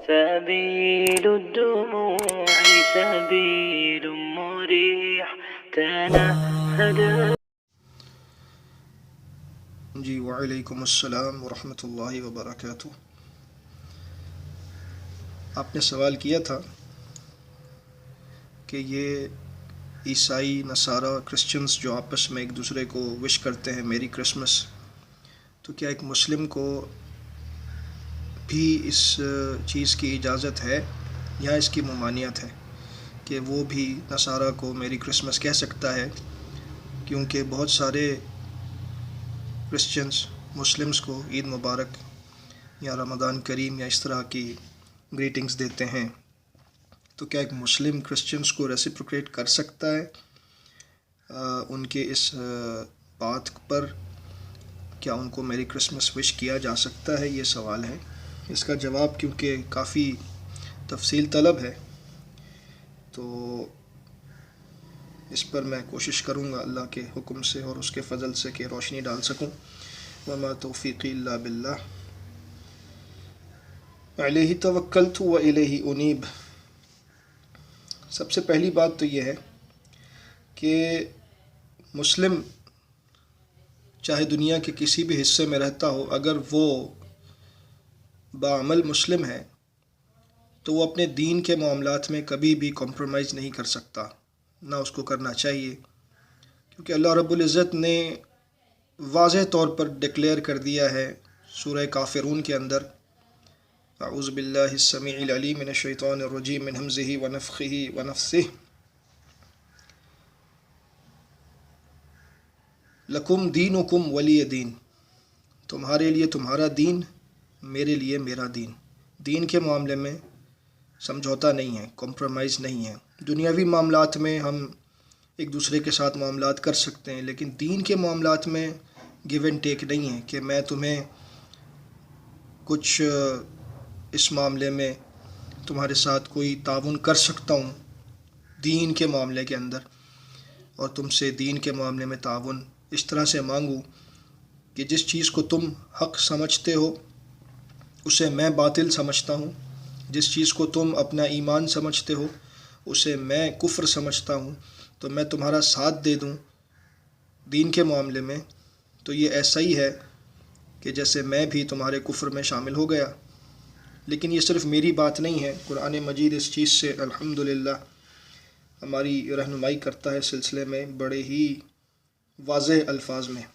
سبيل الدموع سبيل مريح تنهد. جی وعلیکم السلام ورحمۃ اللہ وبرکاتہ. آپ نے سوال کیا تھا کہ یہ عیسائی، نصارہ، کرسچنز جو آپس میں ایک دوسرے کو وش کرتے ہیں میری کرسمس، تو کیا ایک مسلم کو بھی اس چیز کی اجازت ہے یا اس کی ممانعت ہے کہ وہ بھی نصارہ کو میری کرسمس کہہ سکتا ہے؟ کیونکہ بہت سارے کرسچنز مسلمز کو عید مبارک یا رمضان کریم یا اس طرح کی گریٹنگز دیتے ہیں. تو کیا ایک مسلم کرسچنز کو ریسیپروکیٹ کر سکتا ہے ان کے اس بات پر؟ کیا ان کو میری کرسمس وش کیا جا سکتا ہے؟ یہ سوال ہے. اس کا جواب کیونکہ کافی تفصیل طلب ہے تو اس پر میں کوشش کروں گا اللہ کے حکم سے اور اس کے فضل سے کہ روشنی ڈال سکوں. وما توفیقی الا باللہ، علیہ توکلت و الیہ انیب. سب سے پہلی بات تو یہ ہے کہ مسلم چاہے دنیا کے کسی بھی حصے میں رہتا ہو، اگر وہ بعمل مسلم ہے تو وہ اپنے دین کے معاملات میں کبھی بھی کمپرومائز نہیں کر سکتا، نہ اس کو کرنا چاہیے، کیونکہ اللہ رب العزت نے واضح طور پر ڈکلیئر کر دیا ہے سورہ کافرون کے اندر، اعوذ باللہ السمیع العلیم من الشیطان الرجیم من ہمزہ ونفخہ ونفثہ، لکم دینکم ولی دین، تمہارے لیے تمہارا دین، میرے لیے میرا دین. دین کے معاملے میں سمجھوتا نہیں ہے، کمپرومائز نہیں ہے. دنیاوی معاملات میں ہم ایک دوسرے کے ساتھ معاملات کر سکتے ہیں، لیکن دین کے معاملات میں گیو اینڈ ٹیک نہیں ہے کہ میں تمہیں کچھ اس معاملے میں تمہارے ساتھ کوئی تعاون کر سکتا ہوں دین کے معاملے کے اندر، اور تم سے دین کے معاملے میں تعاون اس طرح سے مانگوں کہ جس چیز کو تم حق سمجھتے ہو اسے میں باطل سمجھتا ہوں، جس چیز کو تم اپنا ایمان سمجھتے ہو اسے میں کفر سمجھتا ہوں، تو میں تمہارا ساتھ دے دوں دین کے معاملے میں. تو یہ ایسا ہی ہے کہ جیسے میں بھی تمہارے کفر میں شامل ہو گیا. لیکن یہ صرف میری بات نہیں ہے، قرآن مجید اس چیز سے الحمدللہ ہماری رہنمائی کرتا ہے سلسلے میں بڑے ہی واضح الفاظ میں.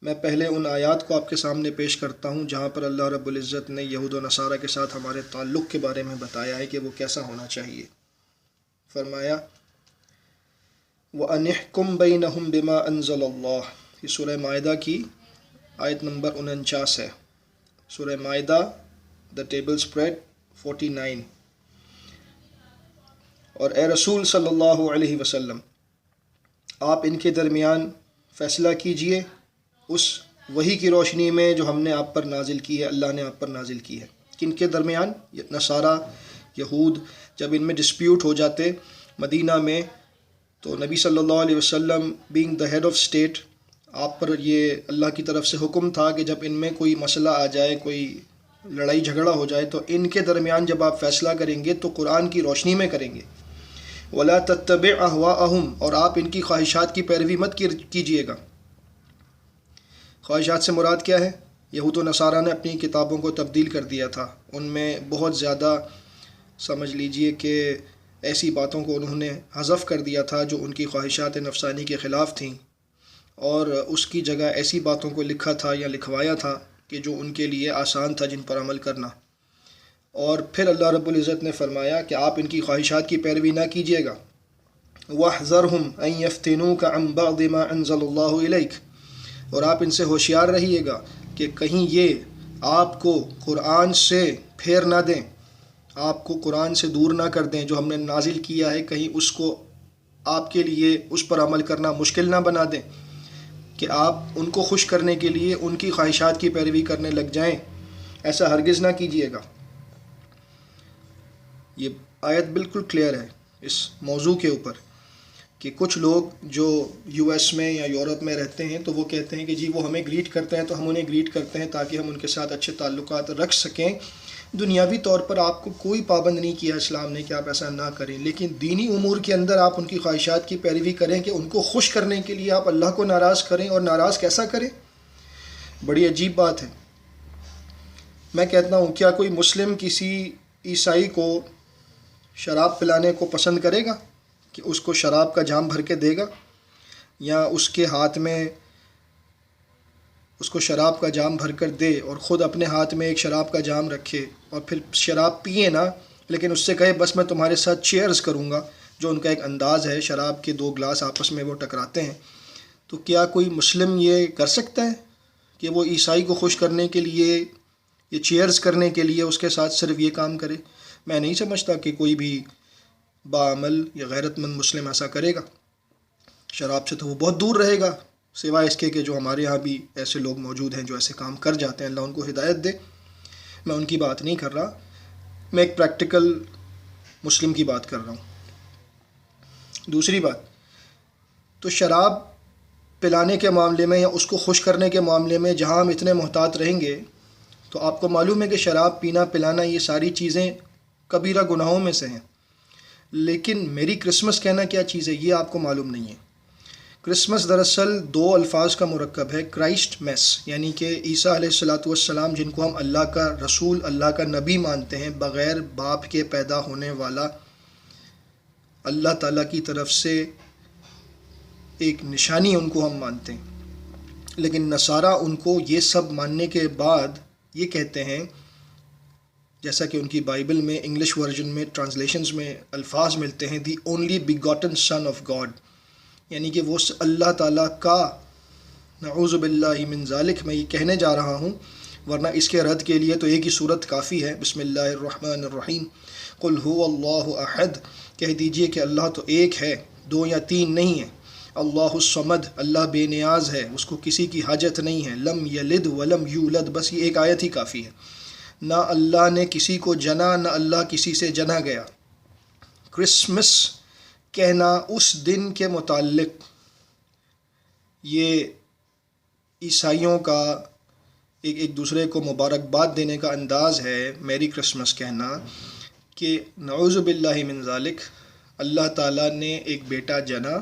میں پہلے ان آیات کو آپ کے سامنے پیش کرتا ہوں جہاں پر اللہ رب العزت نے یہود و نصارہ کے ساتھ ہمارے تعلق کے بارے میں بتایا ہے کہ وہ کیسا ہونا چاہیے. فرمایا وَأَنِحْكُمْ بَيْنَهُمْ بِمَا أَنزَلَ اللَّهُ، یہ سورہ مائدہ کی آیت نمبر 49 ہے. سورہ مائدہ دا ٹیبل سپریڈ 49. اور اے رسول صلی اللہ علیہ وسلم، آپ ان کے درمیان فیصلہ کیجئے اس وحی کی روشنی میں جو ہم نے آپ پر نازل کی ہے، اللہ نے آپ پر نازل کی ہے. کن کے درمیان؟ نصارہ، یہود. جب ان میں ڈسپیوٹ ہو جاتے مدینہ میں تو نبی صلی اللہ علیہ وسلم being the head of state, آپ پر یہ اللہ کی طرف سے حکم تھا کہ جب ان میں کوئی مسئلہ آ جائے، کوئی لڑائی جھگڑا ہو جائے تو ان کے درمیان جب آپ فیصلہ کریں گے تو قرآن کی روشنی میں کریں گے. وَلَا تَتَّبِعْ أَهْوَاءَهُمْ، اور آپ ان کی خواہشات کی پیروی مت کیجیے گا. خواہشات سے مراد کیا ہے؟ یہود و نصارہ نے اپنی کتابوں کو تبدیل کر دیا تھا، ان میں بہت زیادہ سمجھ لیجئے کہ ایسی باتوں کو انہوں نے حذف کر دیا تھا جو ان کی خواہشات نفسانی کے خلاف تھیں، اور اس کی جگہ ایسی باتوں کو لکھا تھا یا لکھوایا تھا کہ جو ان کے لیے آسان تھا جن پر عمل کرنا. اور پھر اللہ رب العزت نے فرمایا کہ آپ ان کی خواہشات کی پیروی نہ کیجیے گا. وَاحْذَرْهُمْ أَن يَفْتِنُوكَ عَن بَعْضِ مَا أَنزَلَ اللَّهُ إِلَيْكَ، اور آپ ان سے ہوشیار رہیے گا کہ کہیں یہ آپ کو قرآن سے پھیر نہ دیں، آپ کو قرآن سے دور نہ کر دیں جو ہم نے نازل کیا ہے، کہیں اس کو آپ کے لیے اس پر عمل کرنا مشکل نہ بنا دیں کہ آپ ان کو خوش کرنے کے لیے ان کی خواہشات کی پیروی کرنے لگ جائیں. ایسا ہرگز نہ کیجیے گا. یہ آیت بالکل کلیئر ہے اس موضوع کے اوپر کہ کچھ لوگ جو یو ایس میں یا یورپ میں رہتے ہیں تو وہ کہتے ہیں کہ جی وہ ہمیں گریٹ کرتے ہیں تو ہم انہیں گریٹ کرتے ہیں تاکہ ہم ان کے ساتھ اچھے تعلقات رکھ سکیں، دنیاوی طور پر آپ کو کوئی پابند نہیں کیا اسلام نے کہ آپ ایسا نہ کریں، لیکن دینی امور کے اندر آپ ان کی خواہشات کی پیروی کریں کہ ان کو خوش کرنے کے لیے آپ اللہ کو ناراض کریں، اور ناراض کیسا کریں؟ بڑی عجیب بات ہے۔ میں کہتا ہوں کیا کوئی مسلم کسی عیسائی کو شراب پلانے کو پسند کرے گا کہ اس کو شراب کا جام بھر کے دے گا، یا اس کے ہاتھ میں اس کو شراب کا جام بھر کر دے اور خود اپنے ہاتھ میں ایک شراب کا جام رکھے اور پھر شراب پیے نا، لیکن اس سے کہے بس میں تمہارے ساتھ چیئرز کروں گا، جو ان کا ایک انداز ہے، شراب کے دو گلاس آپس میں وہ ٹکراتے ہیں۔ تو کیا کوئی مسلم یہ کر سکتا ہے کہ وہ عیسائی کو خوش کرنے کے لیے، یہ چیئرز کرنے کے لیے اس کے ساتھ صرف یہ کام کرے؟ میں نہیں سمجھتا کہ کوئی بھی باعمل یا غیرت مند مسلم ایسا کرے گا۔ شراب سے تو وہ بہت دور رہے گا، سوائے اس کے کہ جو ہمارے ہاں بھی ایسے لوگ موجود ہیں جو ایسے کام کر جاتے ہیں، اللہ ان کو ہدایت دے۔ میں ان کی بات نہیں کر رہا، میں ایک پریکٹیکل مسلم کی بات کر رہا ہوں۔ دوسری بات، تو شراب پلانے کے معاملے میں یا اس کو خوش کرنے کے معاملے میں جہاں ہم اتنے محتاط رہیں گے، تو آپ کو معلوم ہے کہ شراب پینا پلانا یہ ساری چیزیں کبیرہ گناہوں میں سے ہیں، لیکن میری کرسمس کہنا کیا چیز ہے یہ آپ کو معلوم نہیں ہے۔ کرسمس دراصل دو الفاظ کا مرکب ہے، کرائسٹ میس، یعنی کہ عیسیٰ علیہ الصلاۃ والسلام جن کو ہم اللہ کا رسول، اللہ کا نبی مانتے ہیں، بغیر باپ کے پیدا ہونے والا، اللہ تعالیٰ کی طرف سے ایک نشانی ان کو ہم مانتے ہیں۔ لیکن نصارہ ان کو یہ سب ماننے کے بعد یہ کہتے ہیں، جیسا کہ ان کی بائبل میں انگلش ورژن میں ٹرانسلیشنز میں الفاظ ملتے ہیں، the only begotten son of God, یعنی کہ وہ اللہ تعالیٰ کا، نعوذ باللہ من ذالک، میں یہ کہنے جا رہا ہوں، ورنہ اس کے رد کے لیے تو ایک ہی صورت کافی ہے، بسم اللہ الرحمن الرحیم، قل هو اللہ احد، کہہ دیجئے کہ اللہ تو ایک ہے، دو یا تین نہیں ہے، اللہ الصمد، اللہ بے نیاز ہے، اس کو کسی کی حاجت نہیں ہے، لم یلد ولم یولد، بس یہ ایک آیت ہی کافی ہے، نہ اللہ نے کسی کو جنا، نہ اللہ کسی سے جنا گیا۔ کرسمس کہنا اس دن کے متعلق یہ عیسائیوں کا ایک دوسرے کو مبارکباد دینے کا انداز ہے، میری کرسمس کہنا، کہ نعوذ باللہ من ذالک، اللہ تعالیٰ نے ایک بیٹا جنا،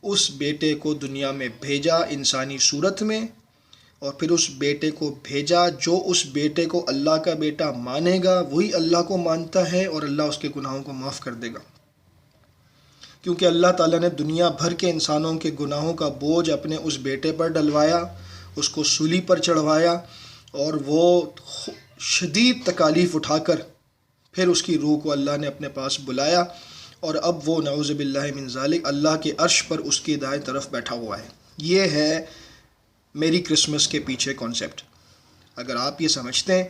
اس بیٹے کو دنیا میں بھیجا انسانی صورت میں، اور پھر اس بیٹے کو بھیجا، جو اس بیٹے کو اللہ کا بیٹا مانے گا وہی اللہ کو مانتا ہے، اور اللہ اس کے گناہوں کو معاف کر دے گا، کیونکہ اللہ تعالیٰ نے دنیا بھر کے انسانوں کے گناہوں کا بوجھ اپنے اس بیٹے پر ڈلوایا، اس کو سولی پر چڑھوایا، اور وہ شدید تکالیف اٹھا کر پھر اس کی روح کو اللہ نے اپنے پاس بلایا، اور اب وہ نعوذ باللہ من ذالک اللہ کے عرش پر اس کی دائیں طرف بیٹھا ہوا ہے۔ یہ ہے میری کرسمس کے پیچھے کانسیپٹ۔ اگر آپ یہ سمجھتے ہیں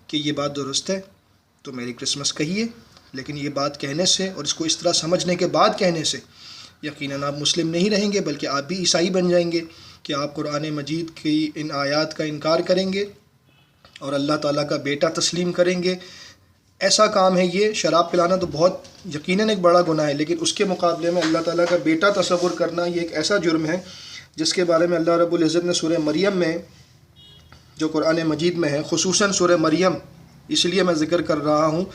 کہ یہ بات درست ہے تو میری کرسمس کہیے، لیکن یہ بات کہنے سے اور اس کو اس طرح سمجھنے کے بعد کہنے سے یقیناً آپ مسلم نہیں رہیں گے، بلکہ آپ بھی عیسائی بن جائیں گے، کہ آپ قرآن مجید کی ان آیات کا انکار کریں گے اور اللہ تعالیٰ کا بیٹا تسلیم کریں گے۔ ایسا کام ہے یہ، شراب پلانا تو بہت یقیناً ایک بڑا گناہ ہے، لیکن اس کے مقابلے میں اللہ تعالیٰ کا بیٹا تصور کرنا یہ ایک ایسا جرم ہے جس کے بارے میں اللہ رب العزت نے سورہ مریم میں، جو قرآن مجید میں ہے، خصوصاً سورہ مریم، اس لیے میں ذکر کر رہا ہوں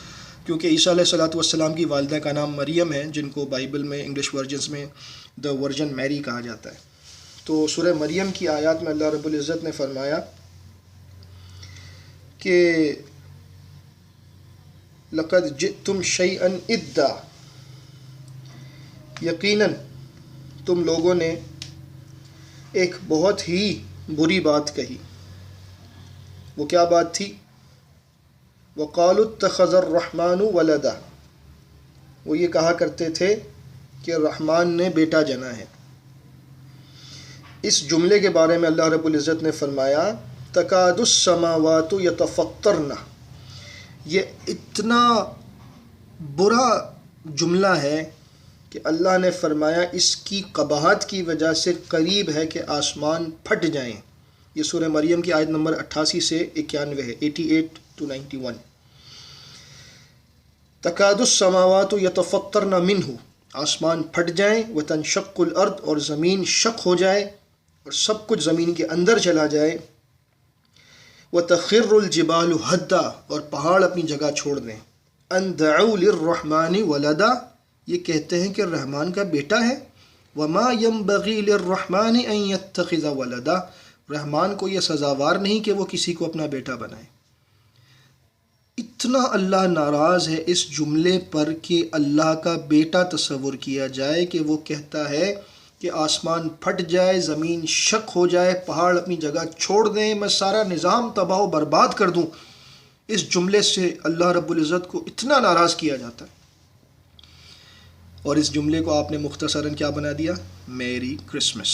کیونکہ عیسیٰ علیہ الصلاۃ والسلام کی والدہ کا نام مریم ہے، جن کو بائبل میں انگلش ورژنز میں دا ورجن میری کہا جاتا ہے۔ تو سورہ مریم کی آیات میں اللہ رب العزت نے فرمایا کہ لقد جئتم شیئا ادا، یقیناً تم لوگوں نے ایک بہت ہی بری بات کہی۔ وہ کیا بات تھی؟ وَقَالُوا اتَّخَذَ الرَّحْمَنُ وَلَدًا، وہ یہ کہا کرتے تھے کہ رحمان نے بیٹا جنا ہے۔ اس جملے کے بارے میں اللہ رب العزت نے فرمایا تَكَادُ السَّمَاوَاتُ يَتَفَطَّرْنَ، یہ اتنا برا جملہ ہے کہ اللہ نے فرمایا اس کی قباحت کی وجہ سے قریب ہے کہ آسمان پھٹ جائیں۔ یہ سورہ مریم کی آیت نمبر 88 سے 91 ہے، 88 to 91۔ تکاد السماوات یتفطرن منہ، آسمان پھٹ جائیں، وتنشق الارض، اور زمین شق ہو جائے اور سب کچھ زمین کے اندر چلا جائے۔ وَتَخِرُّ الْجِبَالُ هَدًّا، اور پہاڑ اپنی جگہ چھوڑ دیں. أَن دَعَوْا لِلرَّحْمَنِ وَلَدًا، یہ کہتے ہیں کہ رحمان کا بیٹا ہے. وَمَا يَنبَغِي لِلرَّحْمَنِ أَن يَتَّخِذَ وَلَدًا، رحمان کو یہ سزاوار نہیں کہ وہ کسی کو اپنا بیٹا بنائے. اتنا اللہ ناراض ہے اس جملے پر کہ اللہ کا بیٹا تصور کیا جائے کہ وہ کہتا ہے کہ آسمان پھٹ جائے، زمین شق ہو جائے، پہاڑ اپنی جگہ چھوڑ دیں، میں سارا نظام تباہ و برباد کر دوں. اس جملے سے اللہ رب العزت کو اتنا ناراض کیا جاتا ہے. اور اس جملے کو آپ نے مختصراً کیا بنا دیا؟ میری کرسمس،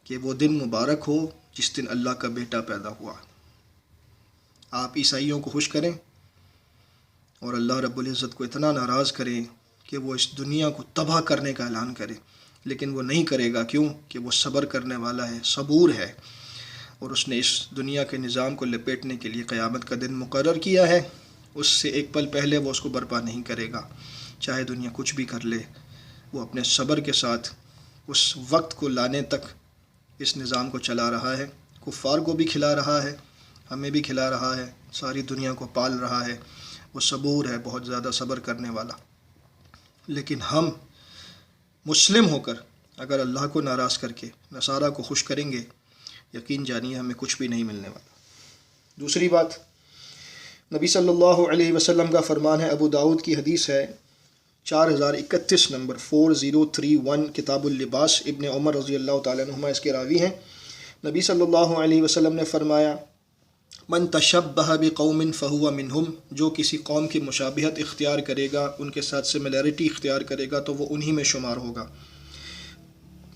کہ وہ دن مبارک ہو جس دن اللہ کا بیٹا پیدا ہوا. آپ عیسائیوں کو خوش کریں اور اللہ رب العزت کو اتنا ناراض کریں کہ وہ اس دنیا کو تباہ کرنے کا اعلان کرے، لیکن وہ نہیں کرے گا. کیوں؟ کہ وہ صبر کرنے والا ہے، صبور ہے، اور اس نے اس دنیا کے نظام کو لپیٹنے کے لیے قیامت کا دن مقرر کیا ہے. اس سے ایک پل پہلے وہ اس کو برپا نہیں کرے گا، چاہے دنیا کچھ بھی کر لے. وہ اپنے صبر کے ساتھ اس وقت کو لانے تک اس نظام کو چلا رہا ہے. کفار کو بھی کھلا رہا ہے، ہمیں بھی کھلا رہا ہے، ساری دنیا کو پال رہا ہے. وہ صبور ہے، بہت زیادہ صبر کرنے والا. لیکن ہم مسلم ہو کر اگر اللہ کو ناراض کر کے نصارہ کو خوش کریں گے، یقین جانیے ہمیں کچھ بھی نہیں ملنے والا. دوسری بات، نبی صلی اللہ علیہ وسلم کا فرمان ہے، ابو داؤد کی حدیث ہے 4031 نمبر 4031، کتاب اللباس، ابن عمر رضی اللہ تعالیٰ عنہما اس کے راوی ہیں. نبی صلی اللہ علیہ وسلم نے فرمایا، من تشبہ بقوم فہو منہم، جو کسی قوم کی مشابہت اختیار کرے گا، ان کے ساتھ سملیرٹی اختیار کرے گا، تو وہ انہی میں شمار ہوگا.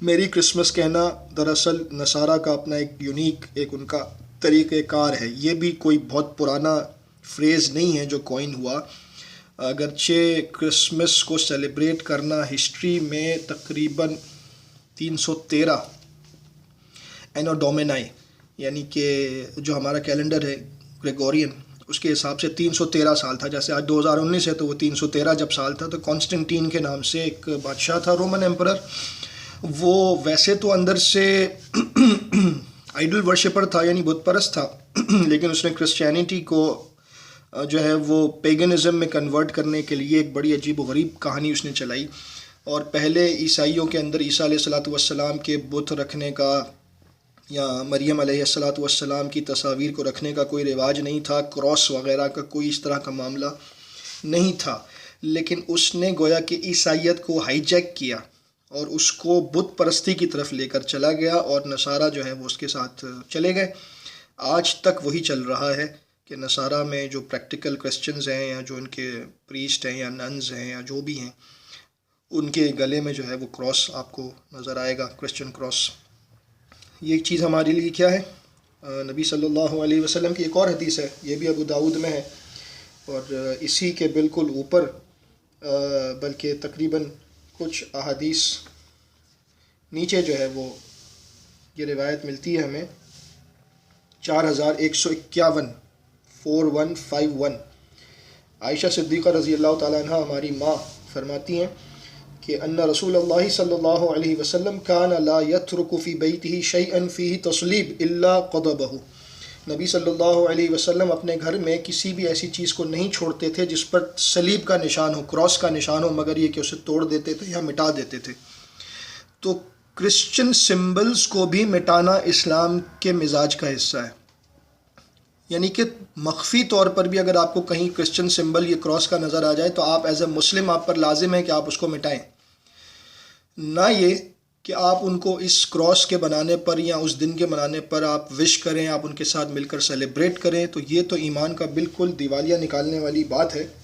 میری کرسمس کہنا دراصل نصارہ کا اپنا ایک یونیک ایک ان کا طریقہ کار ہے. یہ بھی کوئی بہت پرانا فریز نہیں ہے جو کوئن ہوا، اگرچہ کرسمس کو سیلیبریٹ کرنا ہسٹری میں تقریباً 313 اینو ڈومینائی، یعنی کہ جو ہمارا کیلنڈر ہے گریگورین، اس کے حساب سے 313 سال تھا. جیسے آج 2019 ہے تو وہ 313 جب سال تھا، تو کانسٹنٹین کے نام سے ایک بادشاہ تھا، رومن ایمپرر. وہ ویسے تو اندر سے آئیڈل ورشپر تھا، یعنی بت پرست تھا، لیکن اس نے کرسچینٹی کو جو ہے وہ پیگنزم میں کنورٹ کرنے کے لیے ایک بڑی عجیب و غریب کہانی اس نے چلائی. اور پہلے عیسائیوں کے اندر عیسیٰ علیہ الصلوۃ والسلام کے بت رکھنے کا یا مریم علیہ الصلوۃ والسلام کی تصاویر کو رکھنے کا کوئی رواج نہیں تھا، کراس وغیرہ کا کوئی اس طرح کا معاملہ نہیں تھا. لیکن اس نے گویا کہ عیسائیت کو ہائی جیک کیا اور اس کو بت پرستی کی طرف لے کر چلا گیا، اور نصارہ جو ہے وہ اس کے ساتھ چلے گئے. آج تک وہی چل رہا ہے کہ نصارہ میں جو پریکٹیکل کرسچنز ہیں یا جو ان کے پریسٹ ہیں یا ننز ہیں یا جو بھی ہیں، ان کے گلے میں جو ہے وہ کراس آپ کو نظر آئے گا، کرسچن کراس. یہ چیز ہمارے لیے کیا ہے؟ نبی صلی اللہ علیہ وسلم کی ایک اور حدیث ہے، یہ بھی ابو داؤد میں ہے، اور اسی کے بالکل اوپر بلکہ تقریباً کچھ احادیث نیچے جو ہے وہ یہ روایت ملتی ہے ہمیں 4151 4151. عائشہ صدیقہ رضی اللہ تعالیٰ عنہ ہماری ماں فرماتی ہیں کہ ان رسول اللہ صلی اللہ علیہ وسلم کان لا یترک فی بیتہ شیئا فیہ تصلیب الا قضبہ. نبی صلی اللہ علیہ وسلم اپنے گھر میں کسی بھی ایسی چیز کو نہیں چھوڑتے تھے جس پر صلیب کا نشان ہو، کراس کا نشان ہو، مگر یہ کہ اسے توڑ دیتے تھے یا مٹا دیتے تھے. تو کرسچن سمبلز کو بھی مٹانا اسلام کے مزاج کا حصہ ہے. یعنی کہ مخفی طور پر بھی اگر آپ کو کہیں کرسچن سمبل یا کراس کا نظر آ جائے تو آپ ایز اے مسلم آپ پر لازم ہے کہ آپ اس کو مٹائیں، نہ یہ کہ آپ ان کو اس کراس کے بنانے پر یا اس دن کے منانے پر آپ وش کریں، آپ ان کے ساتھ مل کر سیلیبریٹ کریں. تو یہ تو ایمان کا بالکل دیوالیہ نکالنے والی بات ہے.